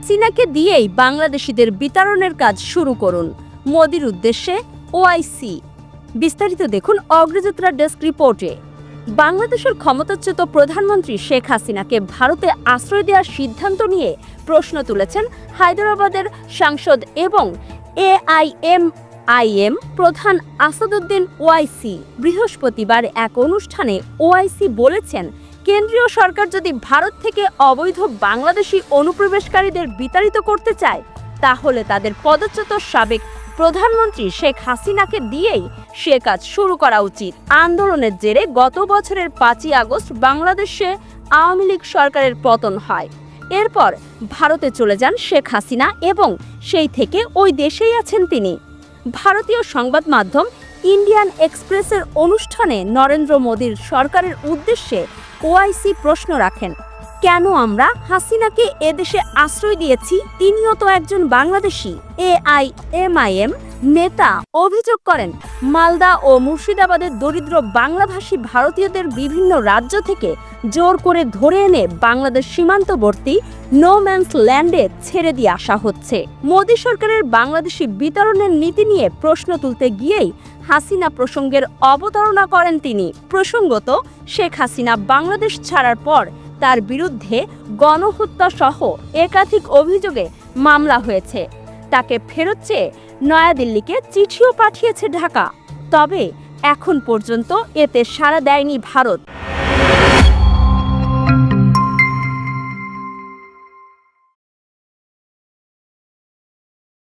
হাসিনাকে দিয়েই বাংলাদেশিদের বিতরণের কাজ শুরু করুন, মোদির উদ্দেশ্যে ওআইসি। বিস্তারিত দেখুন অগ্রযাত্রা ডেস্ক রিপোর্টে। বাংলাদেশের ক্ষমতাচ্যুত প্রধানমন্ত্রী শেখ হাসিনাকে ভারতে আশ্রয় দেওয়ার সিদ্ধান্ত নিয়ে প্রশ্ন তুলেছেন হায়দরাবাদের সাংসদ এবং এআইএমআইএম প্রধান আসাদুদ্দিন ওয়াইসি। বৃহস্পতিবার এক অনুষ্ঠানে ওয়াইসি বলেছেন, কেন্দ্রীয় সরকার যদি ভারত থেকে অবৈধ বাংলাদেশি অনুপ্রবেশকারীদের বিতাড়িত করতে চায়, তাহলে তাদের পদচ্যুত সাবেক প্রধানমন্ত্রী শেখ হাসিনাকে দিয়েই সে কাজ শুরু করা উচিত। আন্দোলনের জেরে গত বছরের 5ই আগস্ট বাংলাদেশে আওয়ামী লীগ সরকারের পতন হয়। এরপর ভারতে চলে যান শেখ হাসিনা এবং সেই থেকে ওই দেশেই আছেন তিনি। ভারতীয় সংবাদ মাধ্যম ইন্ডিয়ান এক্সপ্রেসের অনুষ্ঠানে নরেন্দ্র মোদীর সরকারের উদ্দেশ্যে ওআইসি প্রশ্ন রাখেন, কেন আমরা হাসিনাকে এদেশে আশ্রয় দিয়েছি? তিনিও তো একজন বাংলাদেশি। এআইএমআইএম নেতা অভিযোগ করেন, মালদা ও মুর্শিদাবাদের দরিদ্র বাংলাভাষী ভারতীয়দের বিভিন্ন রাজ্য থেকে জোর করে ধরে এনে বাংলাদেশ সীমান্তবর্তী নো ম্যানস ল্যান্ডে ছেড়ে দিয়ে আসা হচ্ছে। মোদী সরকারের বাংলাদেশি বিতরণের নীতি নিয়ে প্রশ্ন তুলতে গিয়েই হাসিনা প্রসঙ্গের অবতারণা করেন তিনি। প্রসঙ্গত, শেখ হাসিনা বাংলাদেশ ছাড়ার পর তার বিরুদ্ধে গণহত্যা সহ একাধিক অভিযোগে মামলা হয়েছে। তাকে ফেরত চেয়ে নয়াদিল্লিকে চিঠিও পাঠিয়েছে ঢাকা। তবে এখন পর্যন্ত এতে সাড়া দেয়নি ভারত।